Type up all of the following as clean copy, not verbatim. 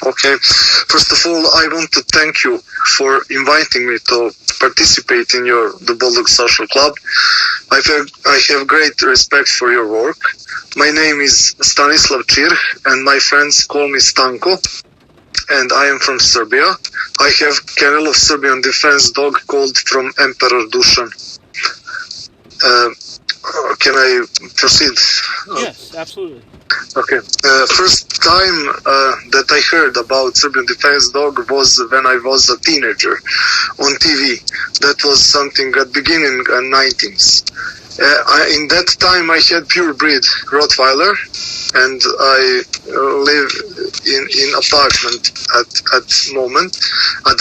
Okay. First of all, I want to thank you for inviting me to participate in the Bulldog Social Club. I have great respect for your work. My name is Stanislav Čir, and my friends call me Stanko, and I am from Serbia. I have kennel of Serbian defense dog called from Emperor Dusan. Can I proceed? Yes, absolutely. Okay. First time that I heard about Serbian defense dog was when I was a teenager on TV. That was something at beginning 19th. In that time I had pure breed Rottweiler, and I live in apartment at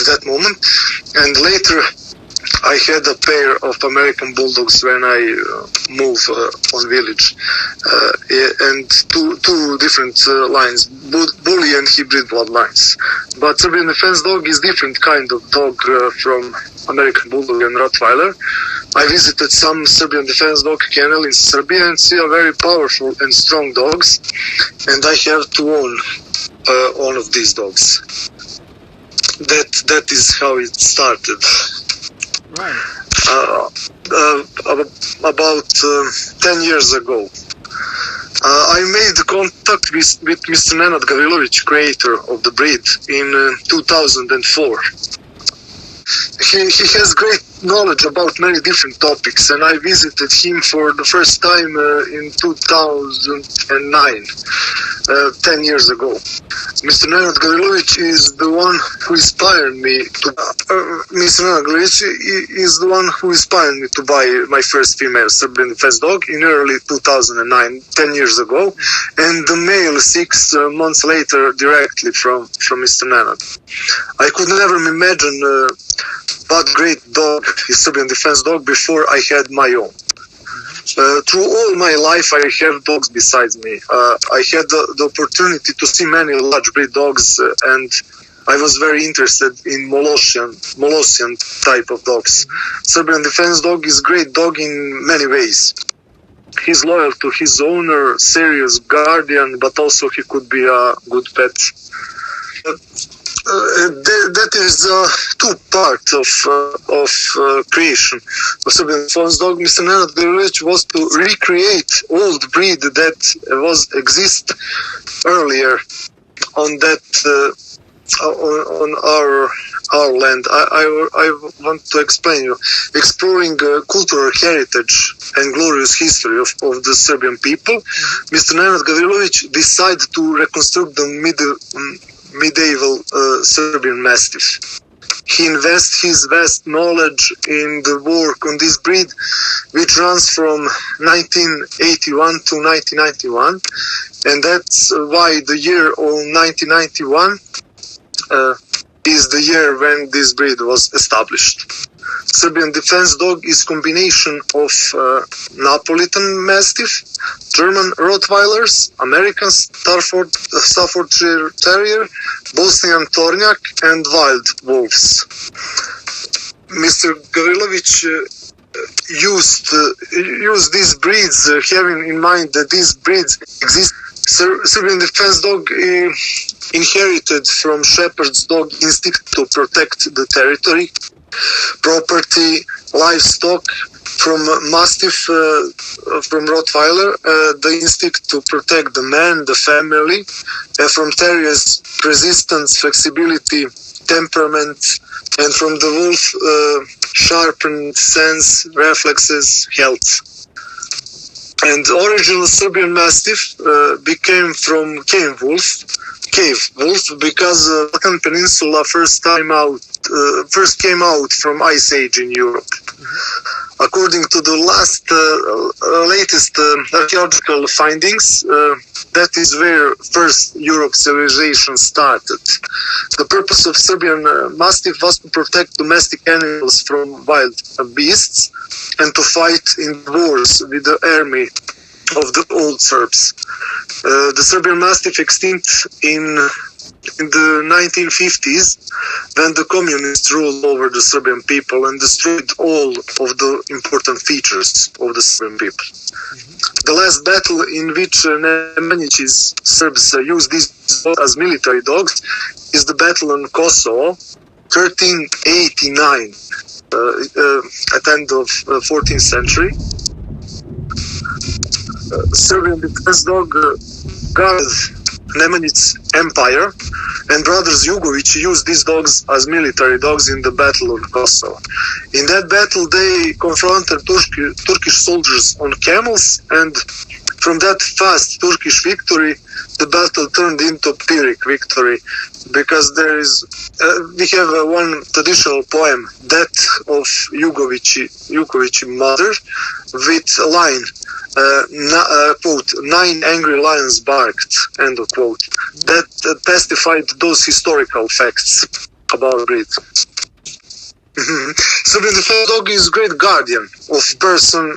that moment, and later I had a pair of American Bulldogs when I moved on village, and two different lines, Bully and Hybrid bloodlines. But Serbian Defense Dog is different kind of dog from American Bulldog and Rottweiler. I visited some Serbian Defense Dog kennel in Serbia and see a very powerful and strong dogs, and I have to own all of these dogs. That is how it started. Right. About 10 years ago, I made contact with Mr. Nenad Gavrilović, creator of the breed, in 2004. He has great knowledge about many different topics, and I visited him for the first time in 2009, 10 years ago. Mr. Nenad Gavrilović is the one who inspired me to. Mr. Nenad Gavrilović is the one who inspired me to buy my first female Serbian Defense dog in early 2009, 10 years ago, and the male 6 months later directly from Mr. Nenad. I could never imagine what great dog is Serbian Defense dog before I had my own. Through all my life, I have dogs besides me. I had the opportunity to see many large breed dogs, and I was very interested in Molosian type of dogs. Serbian Defense dog is a great dog in many ways. He's loyal to his owner, serious guardian, but also he could be a good pet. That is two parts of creation of Serbian Defense dog. Mr. Nenad Gavrilović was to recreate old breed that was exist earlier on that on our land. I want to explain you, exploring cultural heritage and glorious history of the Serbian people. Mr. Nenad Gavrilović decided to reconstruct the medieval Serbian Mastiff. He invests his vast knowledge in the work on this breed, which runs from 1981 to 1991, and that's why the year of 1991 is the year when this breed was established. Serbian Defense Dog is combination of Napolitan Mastiff, German Rottweilers, American Staffordshire Terrier, Bosnian Tornjak, and Wild Wolves. Mr. Gavrilović used these breeds, having in mind that these breeds exist. Serbian Defense Dog inherited from shepherd's dog instinct to protect the territory, property, livestock, from Mastiff, from Rottweiler, the instinct to protect the man, the family, from Terriers, resistance, flexibility, temperament, and from the wolf, sharpened sense, reflexes, health. And the original Serbian Mastiff became from cave wolf, because Balkan Peninsula first came out from Ice Age in Europe. According to the latest archaeological findings, that is where first Europe civilization started. The purpose of Serbian Mastiff was to protect domestic animals from wild beasts and to fight in wars with the army of the old Serbs. The Serbian Mastiff extinct in in the 1950s, when the communists ruled over the Serbian people and destroyed all of the important features of the Serbian people. The last battle in which Nemanjić's Serbs used these dogs as military dogs is the battle on Kosovo, 1389, at the end of 14th century. Serbian defense dog guarded Nemanjić's empire, and brothers Jugović used these dogs as military dogs in the battle of Kosovo. In that battle, they confronted Turkish soldiers on camels, and from that fast Turkish victory, the battle turned into Pyrrhic victory, because we have one traditional poem, Death of Jugović mother, with a line, quote, 9 angry lions barked, end of quote. That testified those historical facts about breed. Serbian defense dog is great guardian of person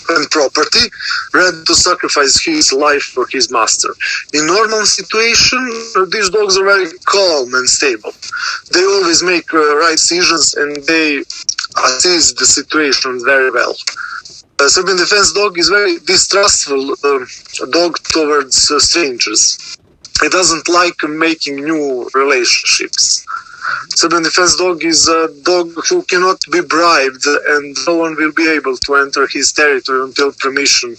and property, ready to sacrifice his life for his master. In normal situation, these dogs are very calm and stable. They always make right decisions and they assess the situation very well. Serbian defense dog is very distrustful dog towards strangers. It doesn't like making new relationships. Serbian defense dog is a dog who cannot be bribed, and no one will be able to enter his territory until permission.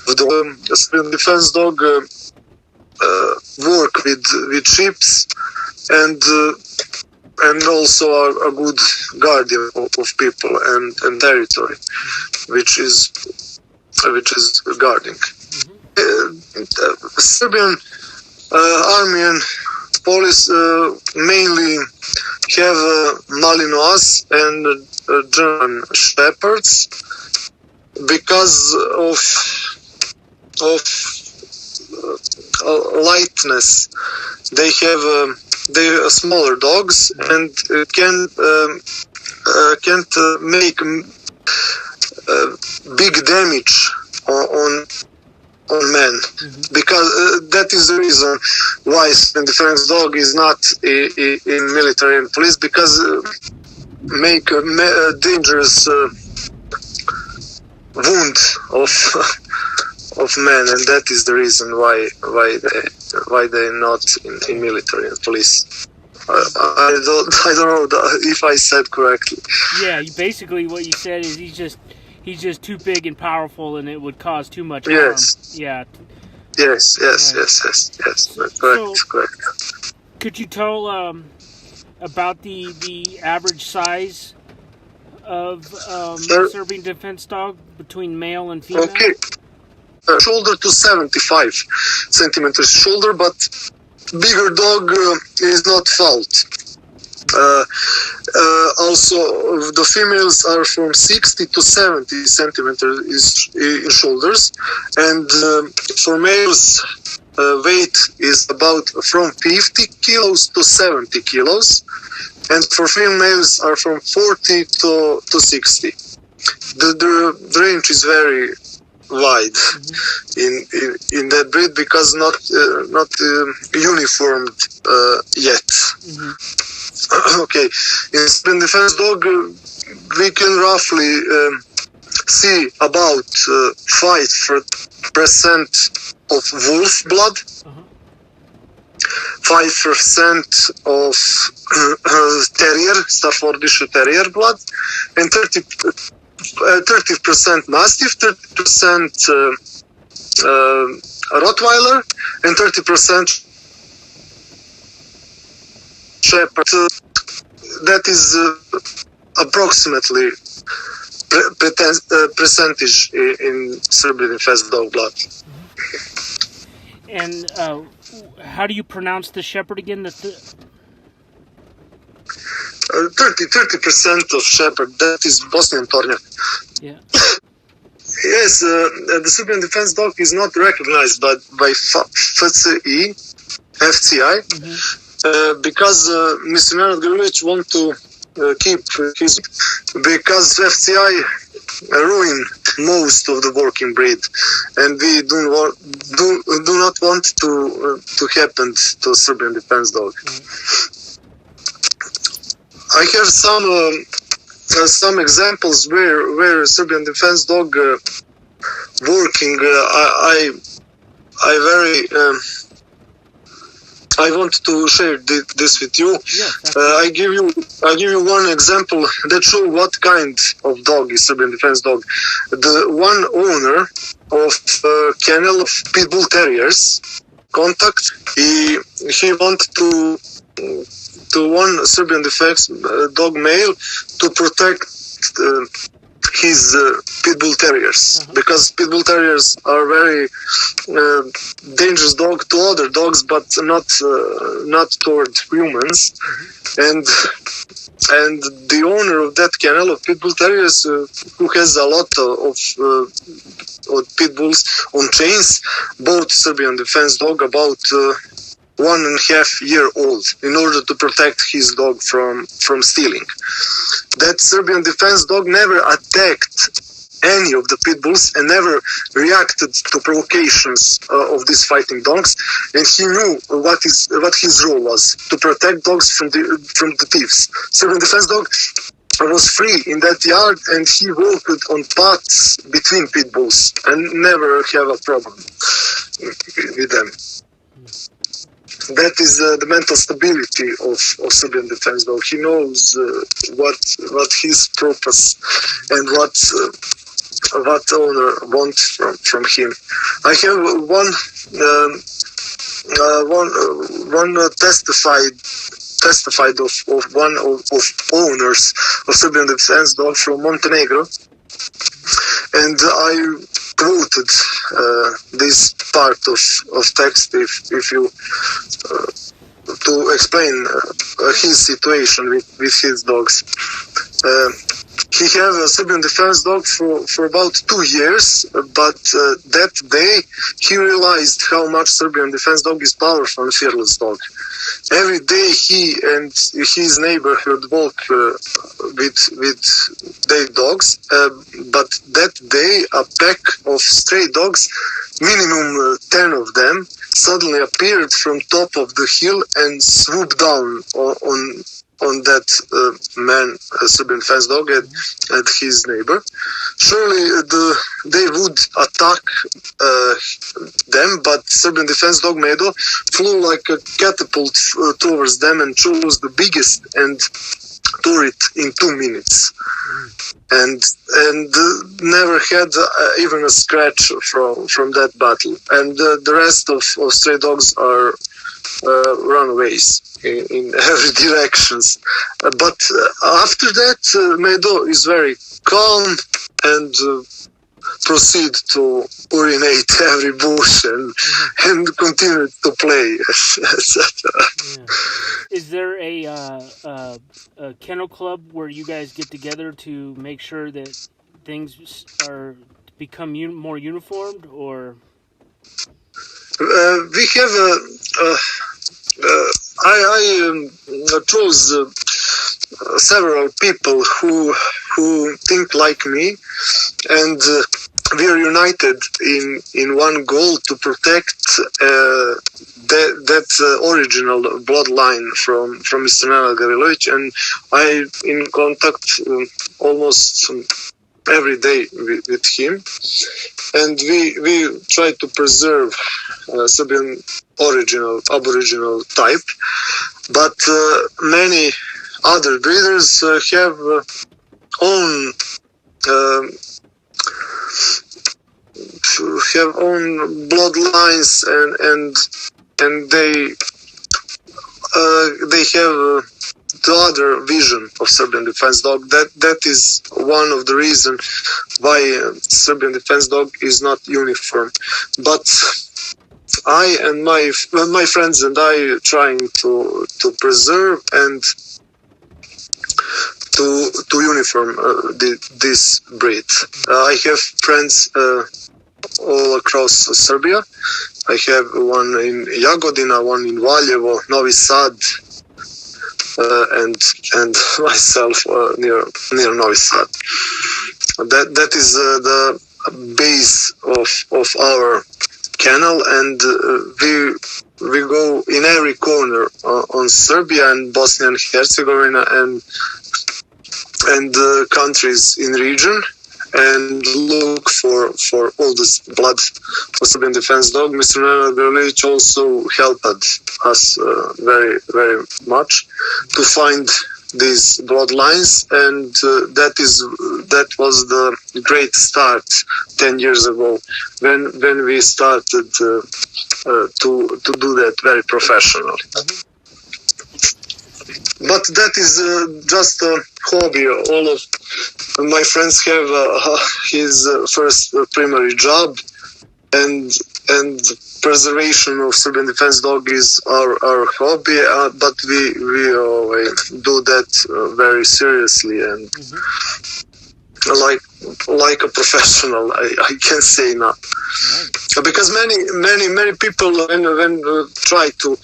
The Serbian defense dog work with ships and also are a good guardian of people and territory, which is guarding. Serbian army and police mainly have Malinois and German shepherds because of lightness. They are smaller dogs and can't make big damage on men, because that is the reason why the defense dog is not in military and police, because make a dangerous wound of men, and that is the reason why they're not in military and police. I don't know if I said correctly. Yeah, basically what you said is he's just too big and powerful, and it would cause too much harm. Yes. Yeah. Yes. Correct. Could you tell about the average size of Serbian defense dog between male and female? Okay. Shoulder to 75 centimeters shoulder, but bigger dog is not fault. Also, the females are from 60 to 70 centimeters in shoulders, and for males, weight is about from 50 kilos to 70 kilos, and for females are from 40 to 60. The range is very wide in that breed, because not uniformed yet. Okay, in Serbian defense dog, we can roughly see about 5% of wolf blood, 5% of terrier, Staffordshire terrier blood, and 30% Mastiff, 30% Rottweiler, and 30% Shepherd. That is approximately percentage in Serbian defense dog blood. And how do you pronounce the Shepherd again? 30% of Shepherd. That is Bosnian Tornjak. Yeah. Yes, the Serbian defense dog is not recognized by FCI, because Mr. Nenad Gavrilović want to keep his, because FCI ruined most of the working breed, and we do not want to happen to Serbian defense dog. I have some examples where Serbian defense dog working. I want to share this with you. Yes, I give you one example that show what kind of dog is Serbian defense dog. The one owner of kennel of pit bull terriers contact. He want to one Serbian defense dog male to protect his pit bull terriers, because pit bull terriers are very dangerous dog to other dogs, but not toward humans. And the owner of that kennel of pit bull terriers, who has a lot of pit bulls on chains, bought Serbian defense dog about 1.5 years old in order to protect his dog from stealing. That Serbian defense dog never attacked any of the pit bulls and never reacted to provocations of these fighting dogs, and he knew what his role was: to protect dogs from the thieves. Serbian defense dog was free in that yard, and he walked on paths between pit bulls and never have a problem with them. That is the mental stability of Serbian defense dog. He knows what his purpose and what owner wants from him. I have one testified of one of owners of Serbian defense dog from Montenegro, and I quoted this part of text if you to explain his situation with his dogs. He had a Serbian defense dog for about 2 years, but that day he realized how much Serbian defense dog is powerful and fearless dog. Every day he and his neighborhood walk with their dogs, but that day a pack of stray dogs, minimum 10 of them, suddenly appeared from top of the hill and swooped down on that man, Serbian defense dog, and his neighbor. Surely they would attack them, but Serbian defense dog Medo flew like a catapult towards them and chose the biggest and tore it in 2 minutes. And never had even a scratch from that battle. And the rest of stray dogs are runaways in every directions. But after that, Medo is very calm and proceed to urinate every bush and continue to play, etc. Yeah. Is there a kennel club where you guys get together to make sure that things become more uniformed, or? We have I chose several people who think like me, and we are united in one goal to protect that original bloodline from Mr. Nenad Gavrilovic, and I in contact almost every day with him, and we try to preserve Serbian aboriginal type, but many other breeders have own bloodlines, and they have the other vision of Serbian defense dog. That is one of the reasons why Serbian defense dog is not uniform. But I and my friends and I trying to preserve and to uniform this breed. I have friends all across Serbia. I have one in Jagodina, one in Valjevo, Novi Sad, and myself near Novi Sad. that is the base of our kennel, and we go in every corner on Serbia and Bosnia and Herzegovina and countries in region, and look for all this blood for Serbian defense dog. Mr. Nenad Gavrilović also helped us very, very much to find these bloodlines, and that was the great start 10 years ago when we started to do that very professionally. But that is just a hobby. All of my friends have his first primary job, and preservation of Serbian defense dog is our hobby. But we do that very seriously and like a professional. I can say now, because many people when try to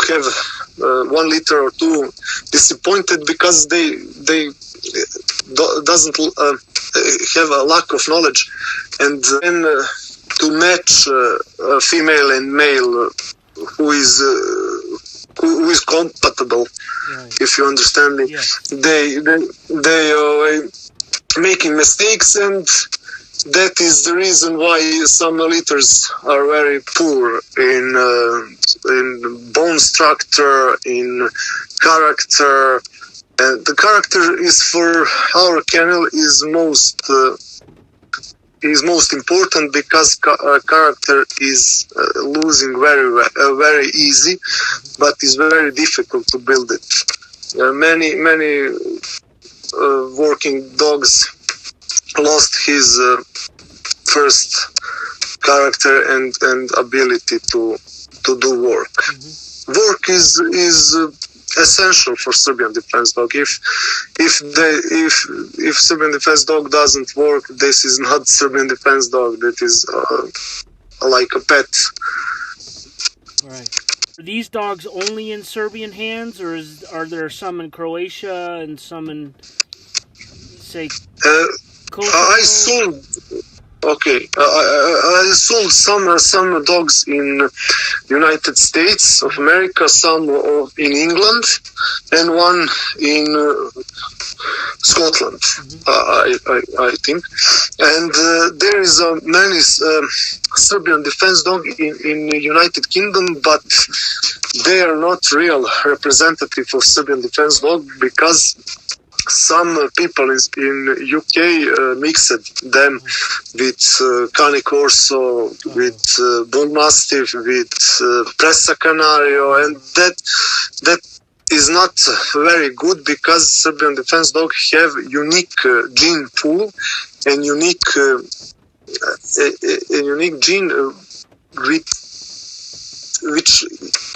have 1 liter or 2 disappointed because they doesn't have a lack of knowledge, and then to match female and male who is compatible, if you understand me. They making mistakes, and that is the reason why some litters are very poor in bone structure, in character. And the character is for our kennel is most important, because character is losing very easy, but it's very difficult to build it. Many working dogs lost his first character and ability to do work. Work is essential for Serbian defense dog. If Serbian defense dog doesn't work, this is not Serbian defense dog. That is like a pet. Right. Are these dogs only in Serbian hands, or are there some in Croatia and some in, say, Kosovo? I sold. Okay, I sold some dogs in United States of America, some in England, and one in Scotland, I think. And there is many Serbian defense dog in United Kingdom, but they are not real representative of Serbian defense dog, because some people in UK mixed them with Cane Corso, with Bull Mastiff, with Presa Canario, and that is not very good, because Serbian defense dog have unique gene pool and unique gene which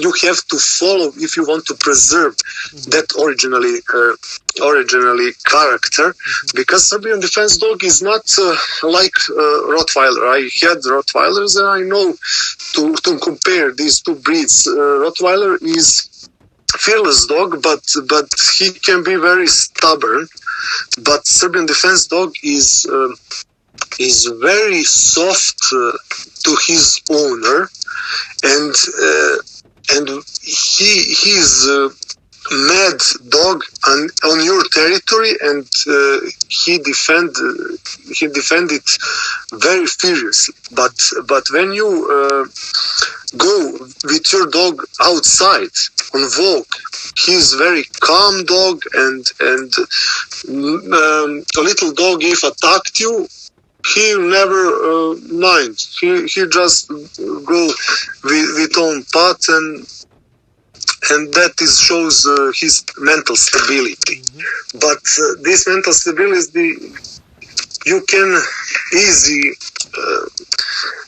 you have to follow if you want to preserve that originally character, because Serbian defense dog is not like Rottweiler. I had Rottweilers, and I know to compare these two breeds. Rottweiler is fearless dog, but he can be very stubborn. But Serbian defense dog is very soft to his owner, and he's mad dog on your territory, and he defend it very furiously. But when you go with your dog outside on walk, he's very calm dog, and a little dog if attacked you, he never mind. He just go with own path, and that shows his mental stability. But this mental stability you can easy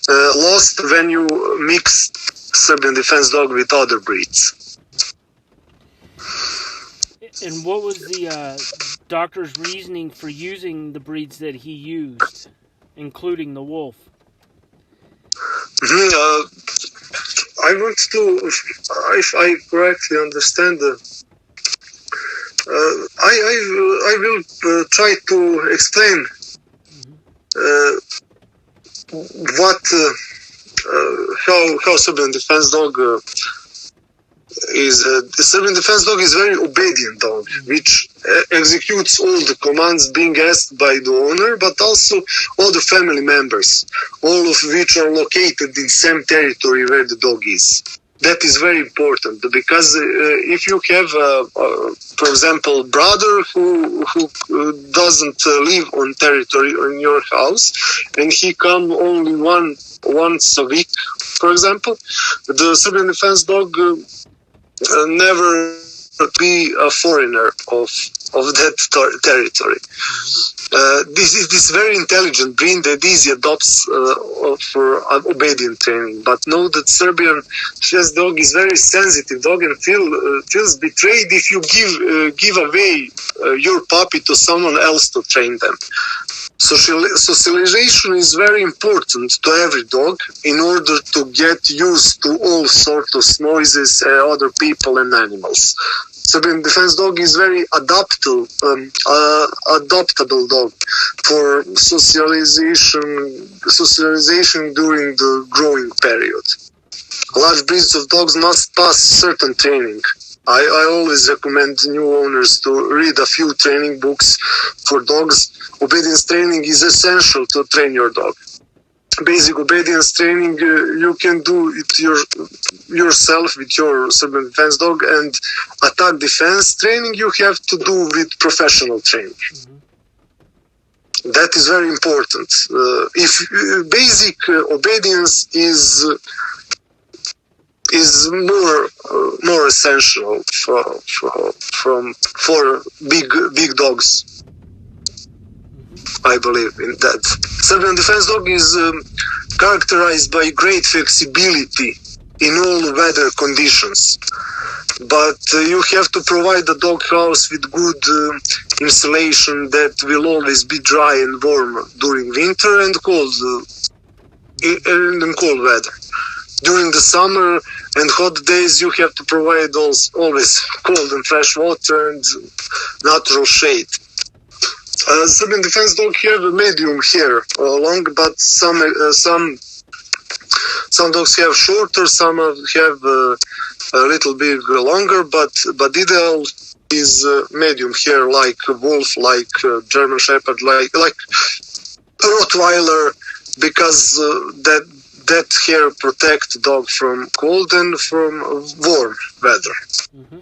lost when you mix Serbian defense dog with other breeds. And what was the doctor's reasoning for using the breeds that he used, including the wolf? I want to, if I correctly understand, I will try to explain what how Serbian defense dog is. The Serbian defense dog is very obedient dog, which executes all the commands being asked by the owner, but also all the family members, all of which are located in same territory where the dog is. That is very important because if you have, for example, brother who doesn't live on territory in your house, and he come only once a week, for example, the Serbian defense dog never be a foreigner of that territory. This is this very intelligent breed that easy adopts for obedient training. But know that Serbian chess dog is very sensitive dog and feels betrayed if you give away your puppy to someone else to train them. Socialization is very important to every dog in order to get used to all sorts of noises, other people and animals. Serbian defense dog is very adaptable dog for socialization during the growing period. Large breeds of dogs must pass certain training. I always recommend new owners to read a few training books for dogs. Obedience training is essential to train your dog. Basic obedience training you can do it yourself with your Serbian defense dog, and attack defense training you have to do with professional training. Mm-hmm. That is very important. If basic obedience is more essential for big dogs. I believe in that. Serbian defense dog is characterized by great flexibility in all weather conditions. But you have to provide the dog house with good insulation that will always be dry and warm during winter and cold weather. During the summer and hot days, you have to provide always cold and fresh water and natural shade. Serbian defense dog have a medium hair long, but some dogs have shorter, some have a little bit longer, but ideal is medium hair, like a wolf, like German Shepherd, like Rottweiler, because that hair protect the dog from cold and from warm weather. Mm-hmm.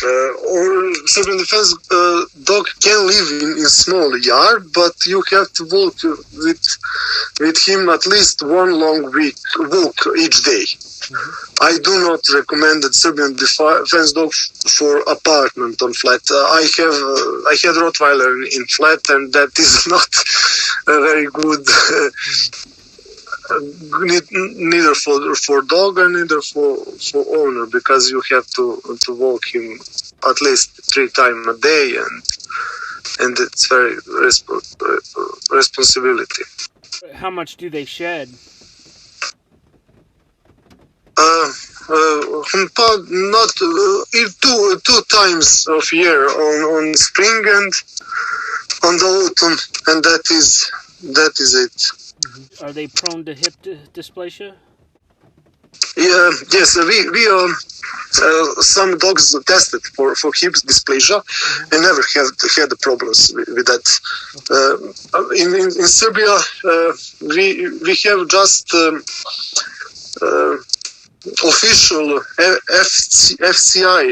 Or Serbian defense dog can live in small yard, but you have to walk with him at least one long walk each day. Mm-hmm. I do not recommend that Serbian defense dog for apartment on flat. I had Rottweiler in flat, and that is not a very good. Neither for dog and neither for owner, because you have to walk him at least 3 times a day, and it's very responsibility. How much do they shed? Not two times of year, on spring and on the autumn, and that is it. Are they prone to hip dysplasia? Yeah, yes, we some dogs tested for hip dysplasia and never had the problems with that. In Serbia, we have just official FCI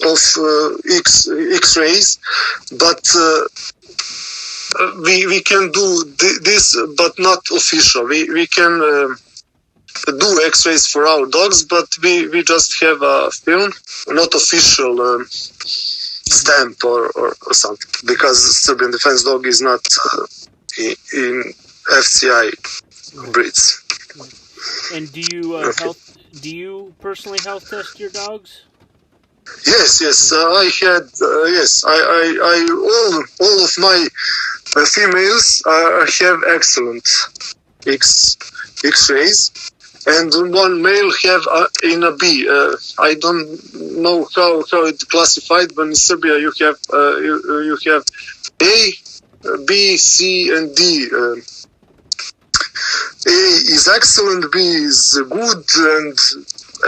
of X-rays, but we can do this, but not official. We can do X-rays for our dogs, but we just have a film, not official stamp or something, because Serbian defense dog is not in FCI breeds. And do you personally health test your dogs? Yes. I had all of my females have excellent X-rays, and one male have in a B. I don't know how it's classified, but in Serbia you have you have A, B, C, and D. A is excellent, B is good, and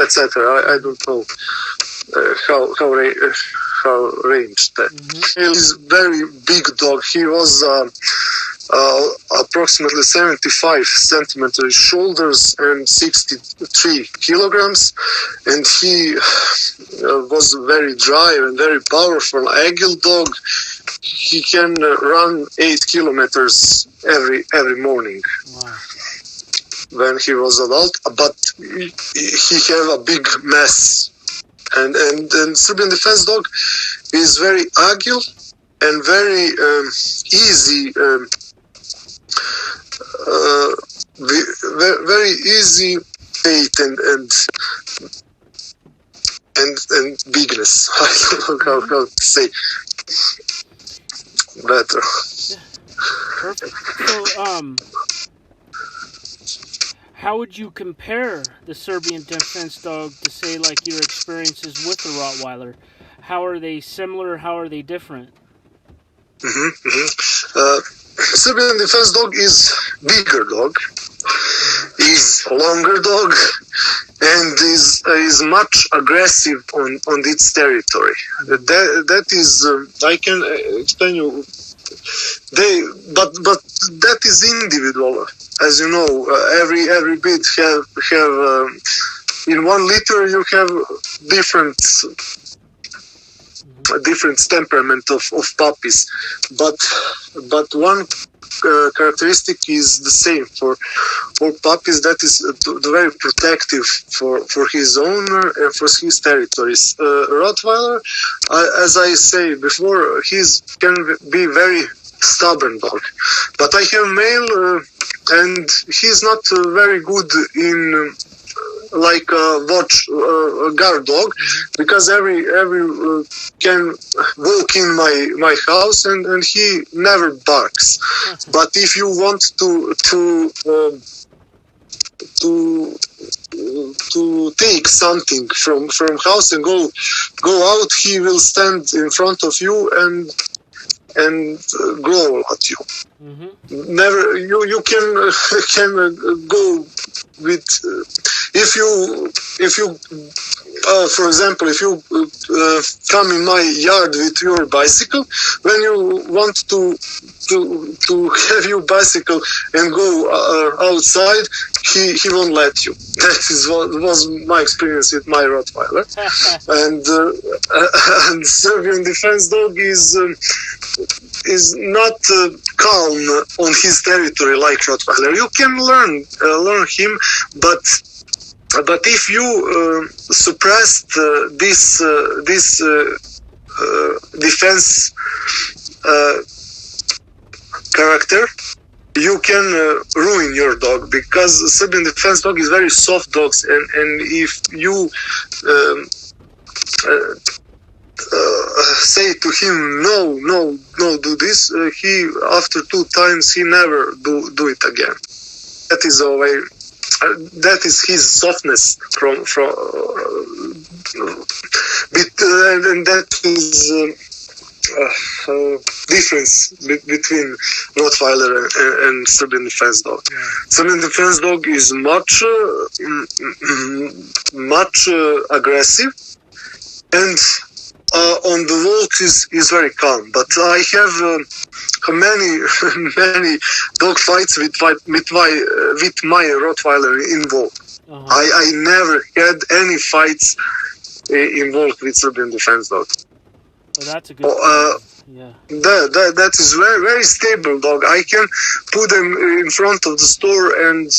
etc. I don't know how ranged that. He is very big dog. He was approximately 75 centimeters shoulders and 63 kilograms, and he was very dry and very powerful, agile dog. He can run 8 kilometers every morning. Wow. When he was adult, but he have a big mass, and Serbian defense dog is very agile and very easy, very easy weight and bigness. I don't know how to say better. Perfect. So, how would you compare the Serbian defense dog to, say, like your experiences with the Rottweiler? How are they similar? How are they different? Serbian defense dog is bigger dog, is longer dog, and is much aggressive on its territory. That is I can explain you. But that is individual, as you know. Every breed have in 1 liter you have different temperament of puppies, but one characteristic is the same for puppies. That is very protective for his owner and for his territories. Rottweiler, as I say before, can be very stubborn dog, but I have male and he's not very good in like a guard dog, because every can walk in my house and he never barks. But if you want to take something from house and go out, he will stand in front of you and growl at you. Never you can go with if you for example, if you come in my yard with your bicycle, when you want to have your bicycle and go outside, he won't let you. That was my experience with my Rottweiler. And Serbian defense dog is not calm on his territory like Rottweiler. You can learn him, but if you suppress this defense character, you can ruin your dog, because Serbian defense dog is very soft dogs, and if you say to him no do this, he after 2 times he never do it again. That is the way. That is his softness and that is difference between Rottweiler and Serbian defense dog. Serbian defense dog is much aggressive, and on the walk is very calm. But I have many dog fights with my Rottweiler involved. I never had any fights involved with Serbian defense dog. Oh, that's a good. Yeah. That is very very stable dog. I can put them in front of the store and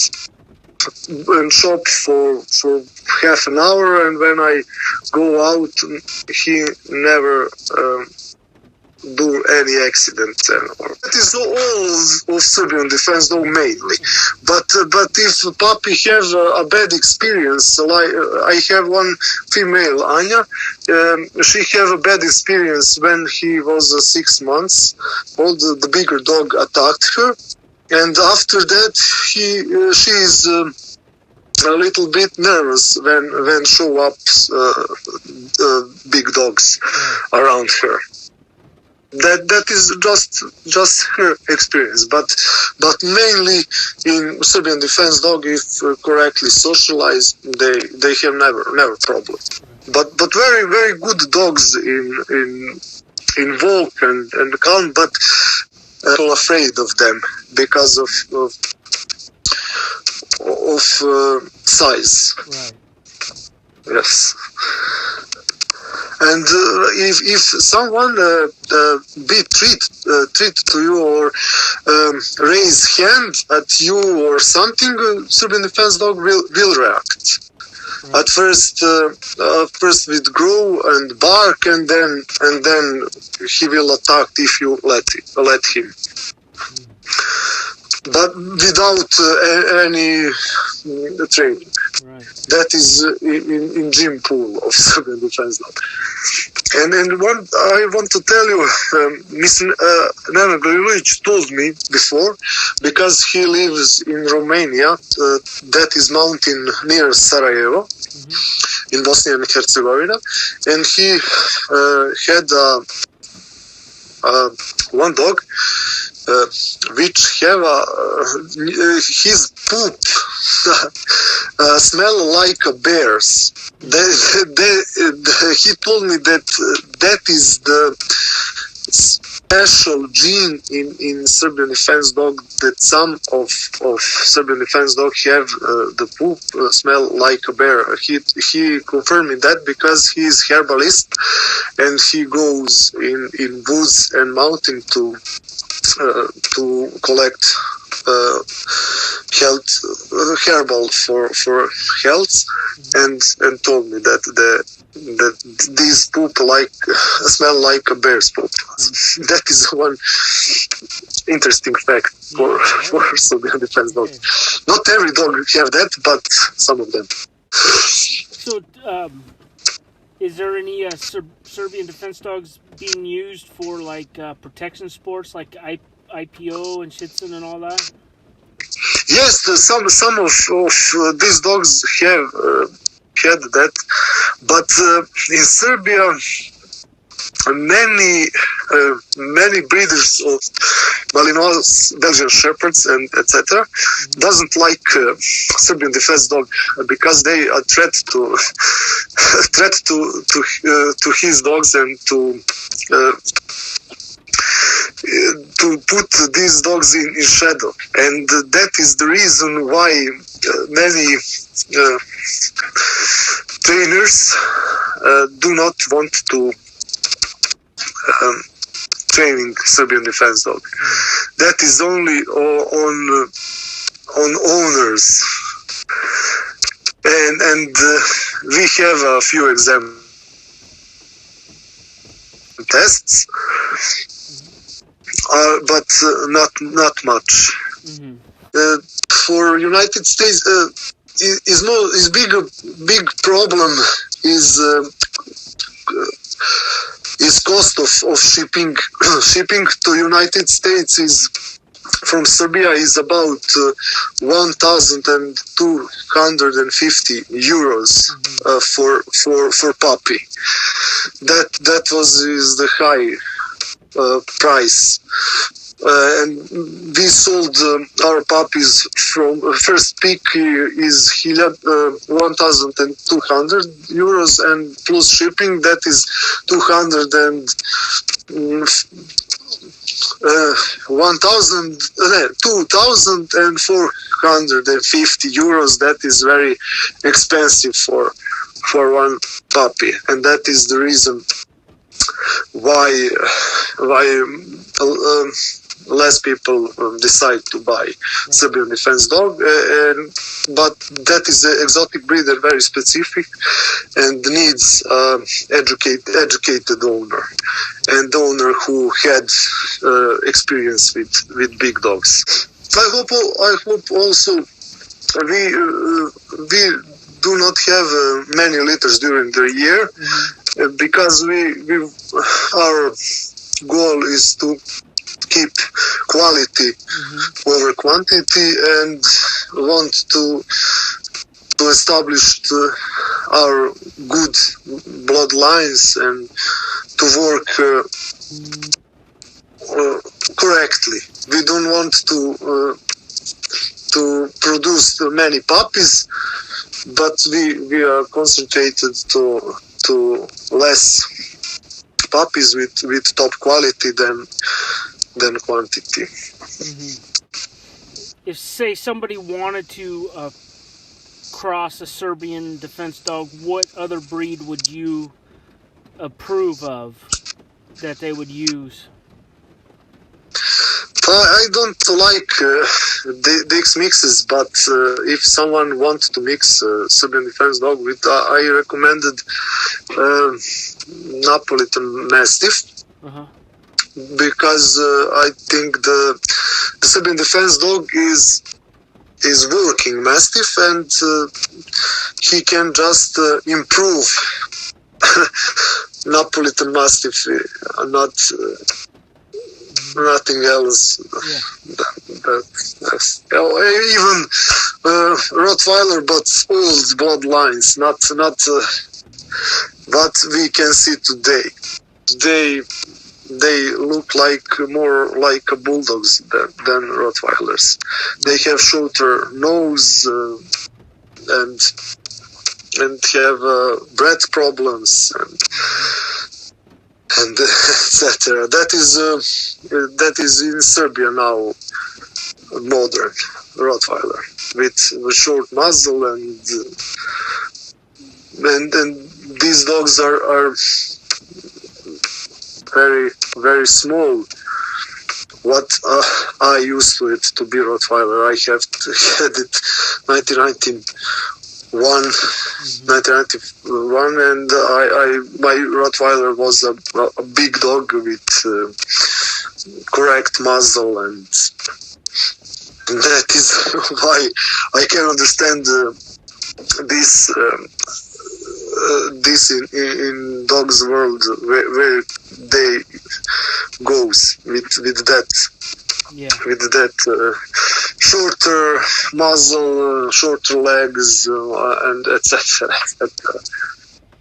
shop for half an hour, and when I go out, he never do any accident. That is all of Serbian defense dog mainly. But if a puppy have a bad experience, like I have one female, Anya, she have a bad experience when he was 6 months old. The bigger dog attacked her, and after that she is a little bit nervous when show up big dogs around her. That is just her experience, but mainly in Serbian defense dog, if correctly socialized, they have never problem. But very very good dogs in walk and calm, but afraid of them because of size. Right. Yes. And if someone be treat to you or raise hand at you or something, Serbian defense dog will react. Right. At first with growl and bark, and then he will attack if you let him. But without any training. Right. That is in gym pool of Serbian defense dog. And one I want to tell you, Mr. Nana Gavrilovic told me before, because he lives in Romania, that is mountain near Sarajevo, in Bosnia and Herzegovina, and he had one dog which have his poop smell like a bear's. He told me that is the special gene in Serbian defense dog, that some of Serbian defense dog have the poop smell like a bear. He confirmed me that because he is herbalist and he goes in woods and mountain to collect herbal for health, and told me that these poop smell like a bear's poop. That is one interesting fact for Serbian defense dog. Not every dog have that, but some of them. So, is there any Serbian defense dogs being used for protection sports, like IPO and Shitsun and all that? Yes, some of these dogs have had that, but in Serbia, many breeders of Malinois, Belgian Shepherds, and etc. doesn't like Serbian defense dog because they are threat to his dogs, and to put these dogs in shadow, and that is the reason why many trainers do not want to training Serbian defense dog. That is only on owners, and we have a few exam tests, but not much. For United States, is big problem is cost of shipping. Shipping to United States is from Serbia is about 1,250 euros for puppy. That is the high price. And we sold our puppies from first pick is 1,200 euros, and plus shipping that is 2,450 euros. That is very expensive for one puppy, and that is the reason why less people decide to buy Serbian defense dog, but that is an exotic breed and very specific, and needs educated owner, and owner who had experience with big dogs. I hope also we do not have many litters during the year, because our goal is to keep quality over quantity, and want to to establish our good bloodlines and to work correctly. We don't want to produce many puppies, but we are concentrated to less puppies with top quality than quantity. Mm-hmm. If, say, somebody wanted to cross a Serbian defense dog, what other breed would you approve of that they would use? I don't like the mixes, but if someone wants to mix Serbian defense dog with, I recommended Napolitan Mastiff. Uh-huh. Because I think the Serbian defense dog is working Mastiff, and he can just improve Napolitan Mastiff, not nothing else. Yeah. Even Rottweiler, but old bloodlines, not what we can see today. They look like more like bulldogs than Rottweilers. They have shorter nose and have breath problems and etc. That is in Serbia now modern Rottweiler with short muzzle and these dogs are very, very small. What I used to it to be Rottweiler. I had it 1991, and my Rottweiler was a big dog with correct muzzle, and that is why I can understand this in dogs world where they goes with that. Yeah. With that shorter muzzle, shorter legs, and etc.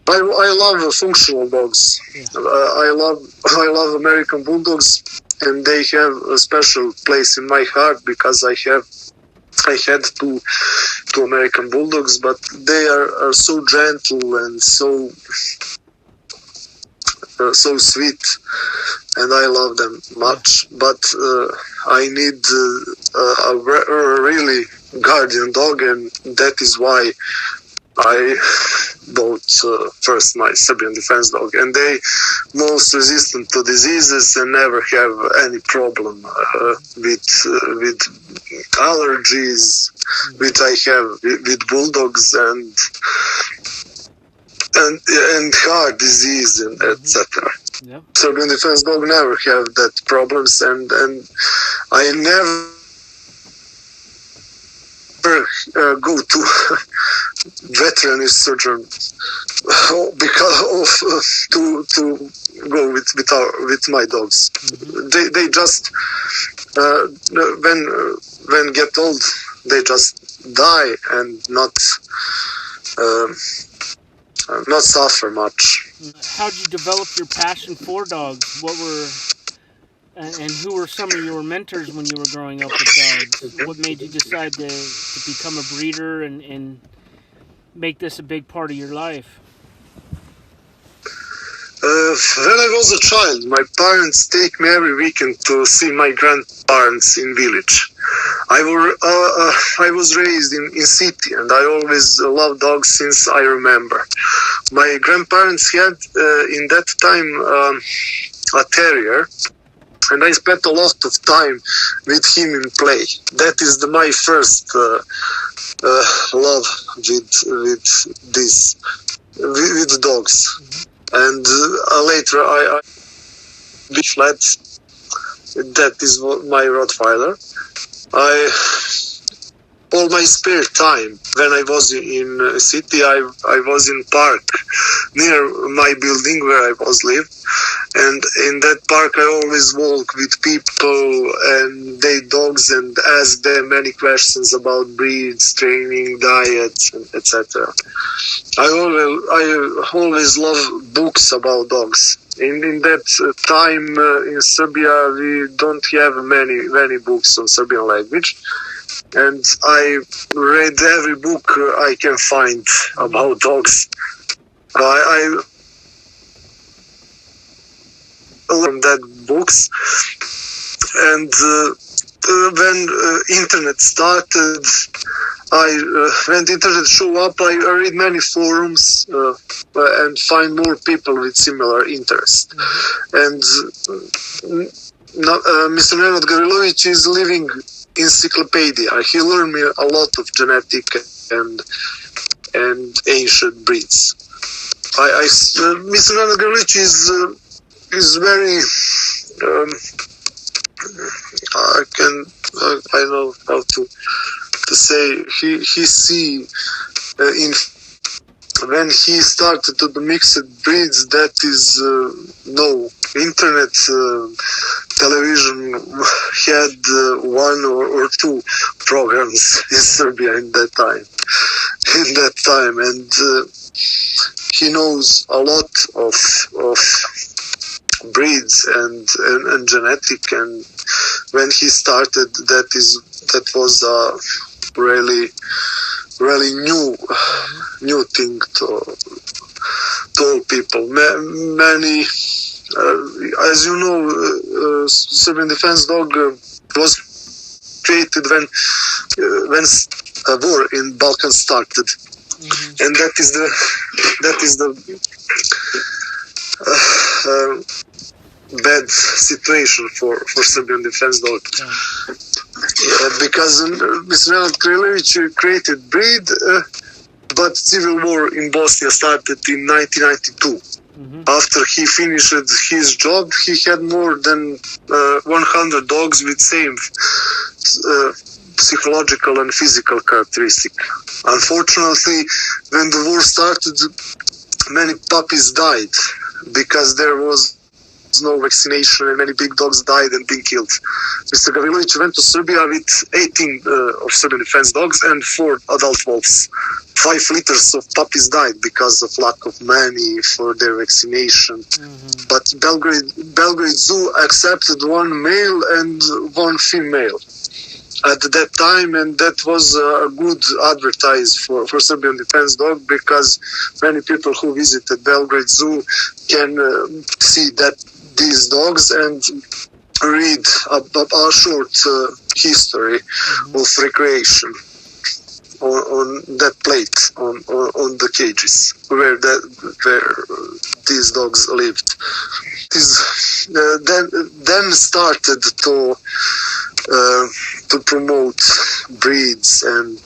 I love functional dogs. Yeah. I love American Bulldogs, and they have a special place in my heart because I had two American Bulldogs, but they are so gentle and so sweet, and I love them much. But I need a really guardian dog, and that is why I bought first my Serbian defense dog, and they most resistant to diseases and never have any problem with allergies, which I have with bulldogs and heart disease and etc. Yep. Serbian defense dog never have that problems, and I never go to veterinary surgeon because of to go with my dogs. Mm-hmm. They just when get old they just die and not suffer much. How did you develop your passion for dogs? What were and who were some of your mentors when you were growing up with dogs? What made you decide to become a breeder and make this a big part of your life? When I was a child, my parents take me every weekend to see my grandparents in village. I was raised in city, and I always loved dogs since I remember. My grandparents had in that time a terrier, and I spent a lot of time with him in play. That is my first love with dogs. Mm-hmm. And later I big flats. That is my Rottweiler. all my spare time. When I was in city, I was in park near my building where I was live, and in that park I always walk with people and their dogs and ask them many questions about breeds, training, diets, etc. I always love books about dogs. In that time in Serbia, we don't have many books on Serbian language, and I read every book I can find about dogs. I learned that books, and when internet started, when the internet show up, I read many forums and find more people with similar interest. And Mr. Nenad Gavrilović is living encyclopedia. He learned me a lot of genetic and ancient breeds. Mr. Nenad Gavrilović is very I know how to say he see in when he started to the mixed breeds, that is no internet, television had one or two programs in Serbia in that time, and he knows a lot of breeds and genetic, and when he started, that was a really new thing to all people. Many, as you know, Serbian defense dog was created when a war in Balkan started, and that is the bad situation for Serbian defense dog. Because Mr. Nenad Gavrilović created breed, but civil war in Bosnia started in 1992. After he finished his job, he had more than 100 dogs with same psychological and physical characteristic. Unfortunately, when the war started, many puppies died because there was no vaccination, and many big dogs died and been killed. Mr. Gavrilović went to Serbia with 18 of Serbian defense dogs and 4 adult wolves. 5 liters of puppies died because of lack of money for their vaccination. But Belgrade Zoo accepted 1 male and 1 female at that time, and that was a good advertise for Serbian defense dog, because many people who visited Belgrade Zoo can see that these dogs and read a short history of recreation on that plate on the cages where these dogs lived. Then started to promote breeds, and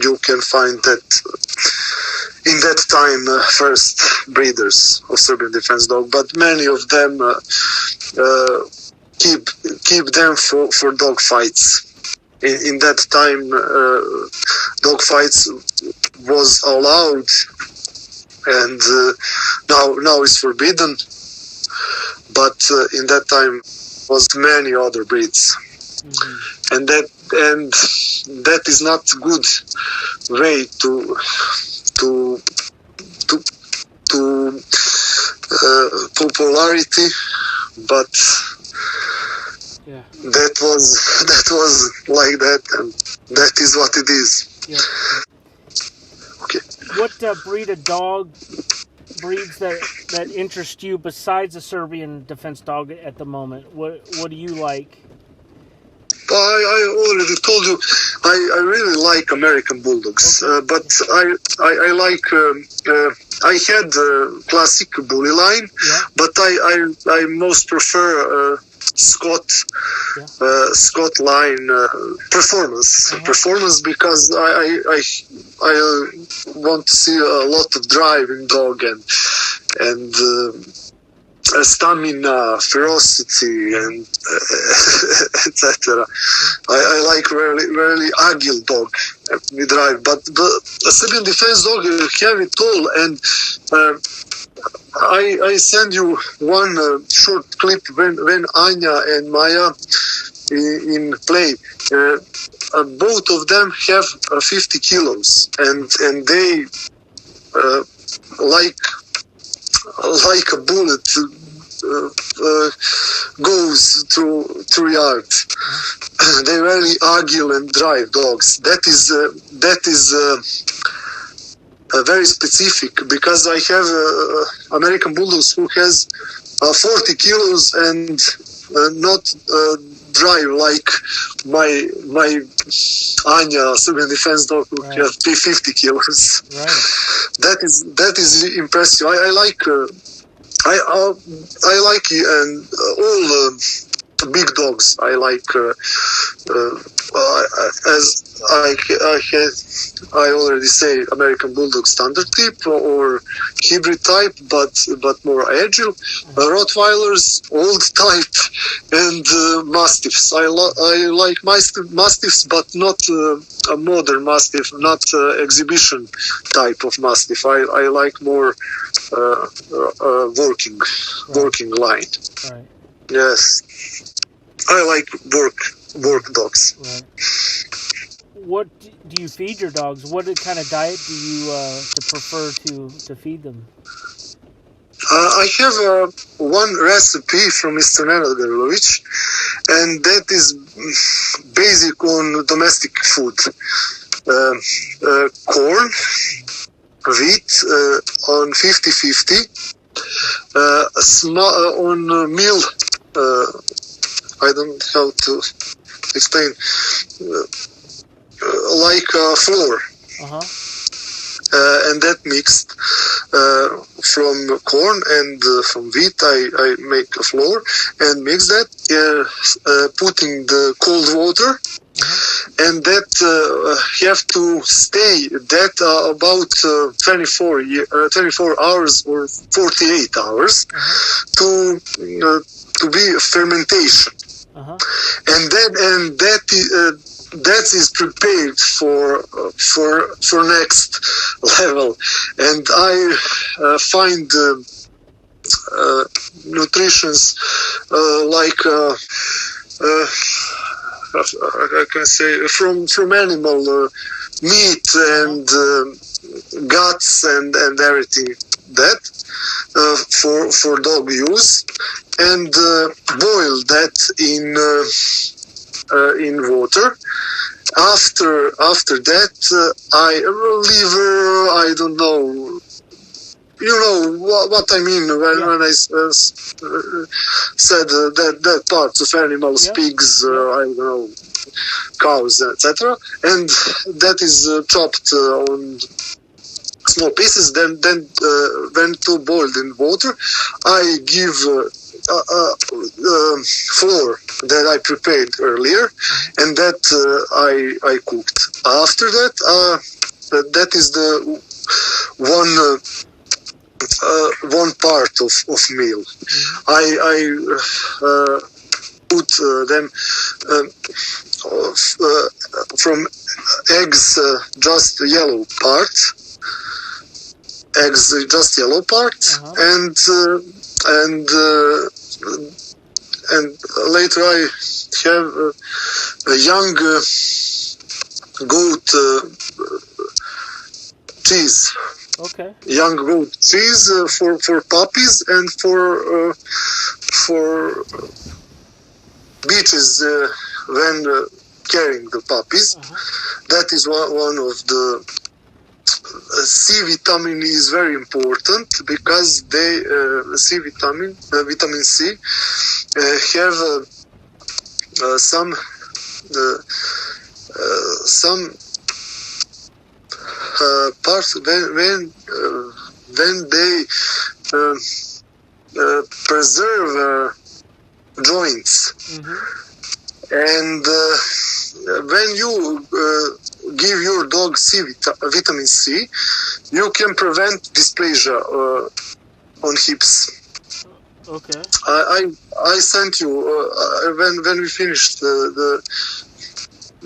you can find that in that time first breeders of Serbian defense dog, but many of them keep them for dog fights. In that time, dog fights was allowed, and now it's forbidden. But in that time was many other breeds, and that is not good way to popularity, but that was like that, and that is what it is. Okay. What breed of dog breeds that interest you besides the Serbian defense dog at the moment? What do you like? I already told you I really like American Bulldogs, but I like I had classic bully line, but I most prefer Scott line performance, because I want to see a lot of drive in dog, and stamina, ferocity, and etc. I like really agile dog we drive, but the Serbian defense dog have it all, and I send you one short clip when Anya and Maya in play. Both of them have 50 kilos, and they like a bullet goes through yards. They really agile and drive dogs. That is very specific, because I have American Bulldogs who has 40 kilos and not drive like my Anya Serbian defense dog who have 50 kilos. Right. That is impressive. I like and all big dogs. I like as I already say, American Bulldog standard type or hybrid type, but more agile. Rottweilers, old type, and Mastiffs. I like Mastiffs, but not a modern Mastiff, not exhibition type of Mastiff. I like more working line. Right. Yes, I like work dogs. Right. What do you feed your dogs? What kind of diet do you prefer to feed them? I have one recipe from Mr. Nenad Gavrilovic, and that is basic on domestic food. Corn, wheat on 50-50, on meal, I don't know how to explain, like flour. And that mixed from corn and from wheat. I make a flour and mix that, putting the cold water, and that have to stay that about 24 hours or 48 hours to be fermentation, and that is prepared for next level. And I find nutritions like I can say from animal meat and guts and everything that for dog use, and boil that in water. After that, I don't know. You know what I mean when I said that parts of animals, pigs, I don't know, cows, etc. And that is chopped on small pieces. Then when to boiled in water, I give flour that I prepared earlier, and that I cooked. After that, that is the one part of meal. I put them from eggs, just yellow part. Eggs, just yellow part, and later I have a young goat cheese. Okay. Young goat cheese for puppies and for beaches when carrying the puppies. That is one of the C vitamin is very important, because they C vitamin, vitamin C, have some parts when they preserve joints, and when you give your dog vitamin C, you can prevent dysplasia on hips. Okay. I sent you when we finished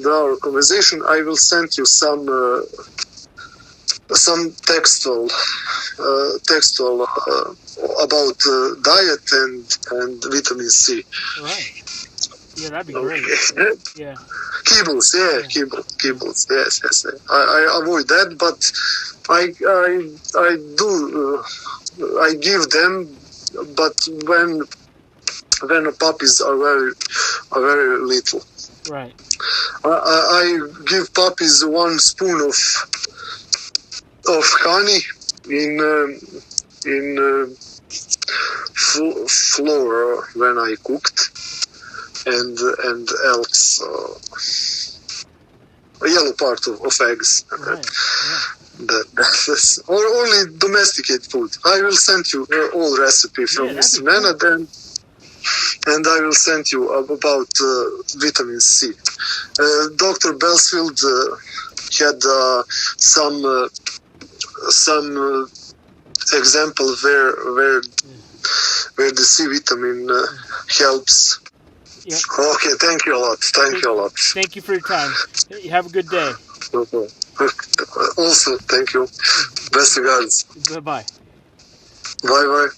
our conversation. I will send you some textual about diet and vitamin C. Right. Yeah, that'd be great. Yeah. Kibbles, kibbles. Yes. I avoid that, but I do. I give them, but when the puppies are very little. Right. I give puppies 1 spoon of honey in flour when I cooked, and else a yellow part of eggs. Right. That's only domesticated food. I will send you all recipe from Mr. Nana, then, and I will send you about vitamin C. Dr. Belsfield had some example where the C vitamin helps. Yep. Okay, thank you a lot. Thank you a lot. Thank you for your time. You have a good day. Okay. Also, thank you. Best regards. Bye-bye. Bye-bye.